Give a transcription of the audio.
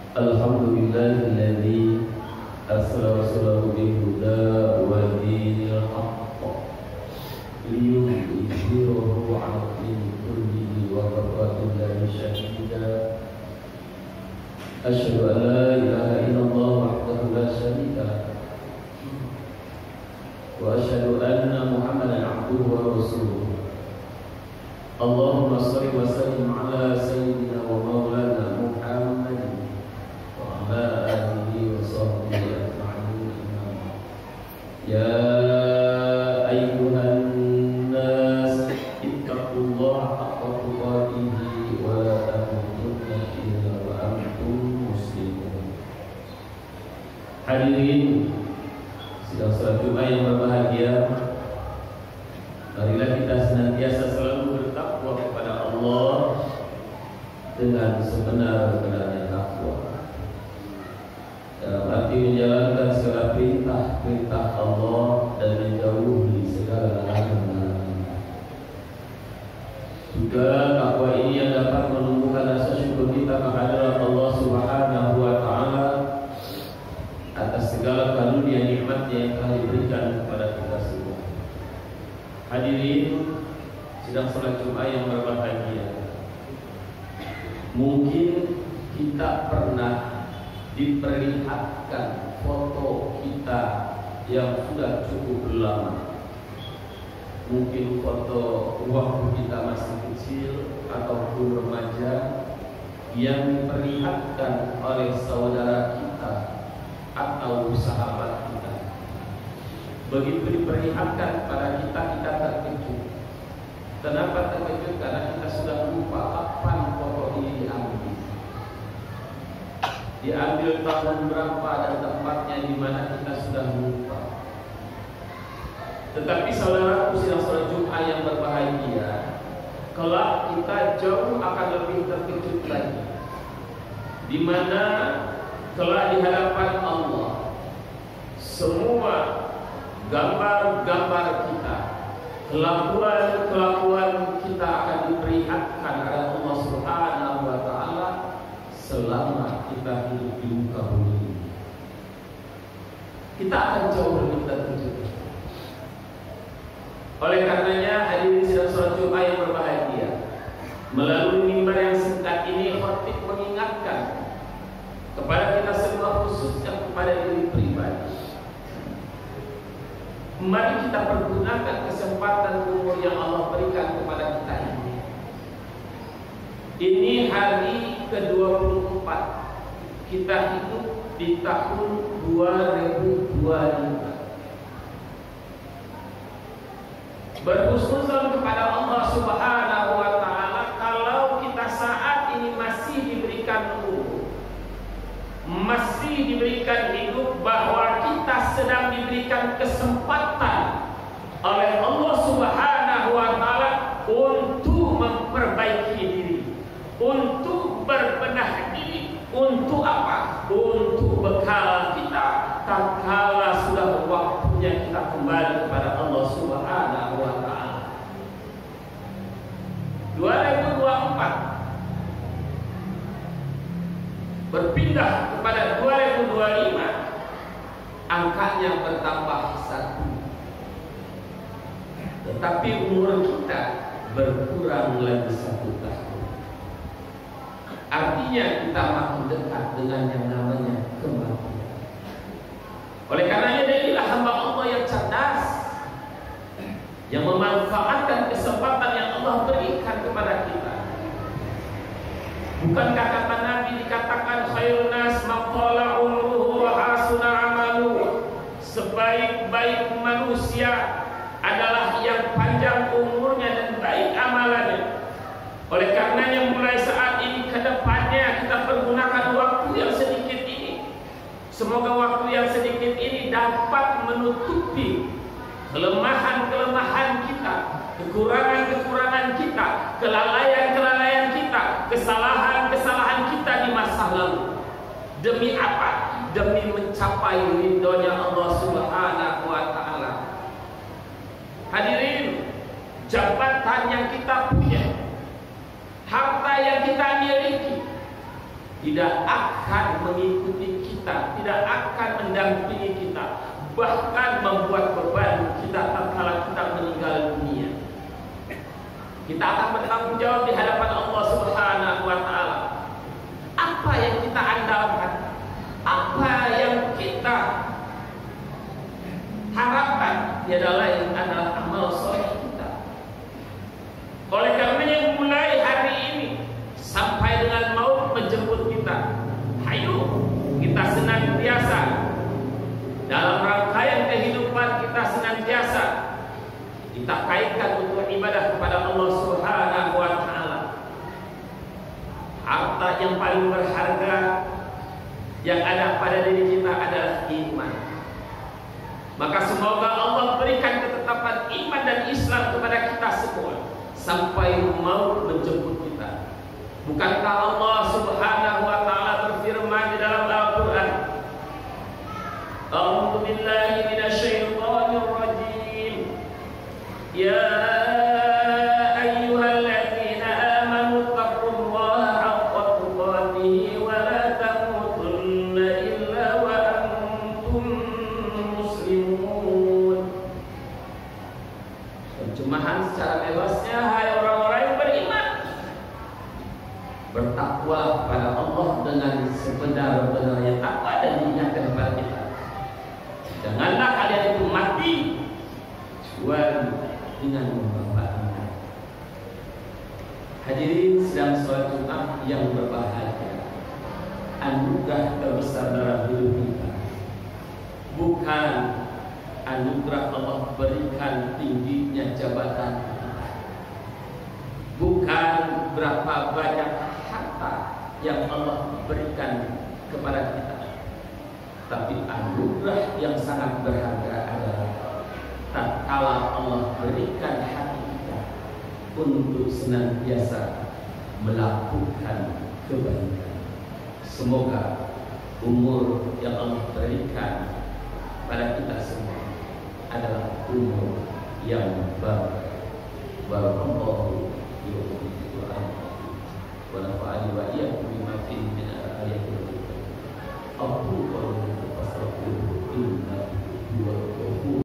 Alhamdulillahilladzi arsala rasulahu bil huda wa dinil haqq liyudhhirahu 'ala dini kullihi wa kafa billahi shahida. Asyhadu an la ilaha illallah wahdahu la syarika lah wa asyhadu anna Muhammadan 'abduhu wa rasuluh. Allahumma shalli wa sallim 'ala sayyidina wa maulana Muhammadin wa 'ala alihi wa sahbihi ajma'in. Ya ayyuhan nas ittaqullaha haqqa tuqatih wa la tamutunna illa wa antum muslimun. Hadirin sidang salat Jumat yang berbahagia, marilah kita senantiasa selalu bertakwa kepada Allah dengan sebenar-benarnya takwa, dalam arti menjalankan segala perintah-perintah Allah dan menjauhi segala larangan-larangan. Juga takwa ini yang dapat menumbuhkan rasa syukur kita kepada Allah Subhanahu wa Ta'ala atas segala karunia nikmat yang telah diberikan kepada kita semua. Hadirin sidang salat Jumat yang berbahagia, mungkin kita pernah diperlihatkan foto kita yang sudah cukup lama. Mungkin foto waktu kita masih kecil ataupun remaja yang diperlihatkan oleh saudara kita atau sahabat kita. Begitu diperlihatkan kepada kita, kita terkejut. Kenapa terkejut? Karena kita sudah lupa kapan foto ini diambil. Diambil tahun berapa dan tempatnya di mana kita sudah lupa. Tetapi saudaraku sidang salat Jumat yang berbahagia, kelak kita jauh akan lebih terkejut lagi, di mana kelak di hadapan Allah semua gambar-gambar kita, kelakuan-kelakuan kita akan diperlihatkan oleh Allah Subhanahu wa Ta'ala selama kita hidup di muka bumi ini. Kita akan jauh lebih terkejut. Oleh karenanya hadirin sidang salat Jumat yang berbahagia, melalui mimbar yang singkat ini khotib mengingatkan kepada kita semua, khususnya kepada diri pribadi. Mari kita pergunakan kesempatan umur yang Allah berikan kepada kita ini. Ini hari ke-24 kita hidup di tahun 2025. Berhusnuzon kepada Allah Subhanahu wa Ta'ala kalau kita saat ini masih diberikan umur, masih diberikan hidup, bahwa kita sedang diberikan kesempatan oleh Allah Subhanahu wa Ta'ala untuk memperbaiki diri, untuk berbenah diri. Untuk apa? Untuk bekal kita tatkala sudah waktunya kita kembali kepada Allah Subhanahu wa Ta'ala. 2024 berpindah kepada 2025, angkanya bertambah 1, tetapi umur kita berkurang lagi 1 tahun. Artinya kita makin dekat dengan yang namanya kematian. Oleh karenanya jadilah hamba Allah yang cerdas, yang memanfaatkan kesempatan yang Allah berikan kepada kita. Bukankah kata Nabi dikatakan khairun nas maqala umruhu wa hasuna amaluhu, sebaik-baik manusia adalah yang panjang umurnya dan baik amalannya. Oleh karenanya mulai saat ini ke depannya kita pergunakan waktu yang sedikit ini. Semoga waktu yang sedikit ini dapat menutupi kelemahan-kelemahan kita, kekurangan-kekurangan kita, kelalaian-kelalaian kita, kesalahan-kesalahan kita di masa lalu. Demi apa? Demi mencapai ridhonya Allah Subhanahu wa Ta'ala. Hadirin, jabatan yang kita punya, harta yang kita miliki, tidak akan mengikuti kita, tidak akan mendampingi kita, bahkan membuat beban kita tatkala kita meninggal dunia. Kita akan bertanggung jawab di hadapan Allah Subhanahu wa taala. Apa yang kita andalkan, apa yang kita harapkan, tiada lain adalah amal soleh kita. Oleh karenanya mulai hari ini sampai dengan maut menjemput kita, hayu kita senantiasa dalam rangkaian kehidupan kita senantiasa kita kaitkan untuk ibadah kepada Allah Subhanahu wa taala. Harta yang paling berharga yang ada pada diri kita adalah iman. Maka semoga Allah berikan ketetapan iman dan Islam kepada kita semua sampai maut menjemput kita. Bukankah Allah Subhanahu wa taala berfirman di dalam Al-Qur'an, A'udzu billahi minasyaitonir rajim. Ya ayyuhalladzina amanu taqullaha haqqa tuqatih wa la tamutunna illa wa antum muslimun. Terjemahan secara bebasnya, hai orang-orang yang beriman, bertakwa kepada Allah dengan sebenar-benarnya takwa dan diingatkan kepada kita. Janganlah kalian itu mati kecuali dengan membawa iman. Hadirin sedang sholat Jumat yang berbahagia, anugerah terbesar dalam hidup kita bukan anugerah Allah berikan tingginya jabatan, bukan berapa banyak harta yang Allah berikan kepada kita, tapi anugerah yang sangat berharga adalah tatkala Allah berikan hati kita untuk senantiasa melakukan kebaikan. Semoga umur yang Allah berikan pada kita semua adalah umur yang baru. Barakallahu fiikum.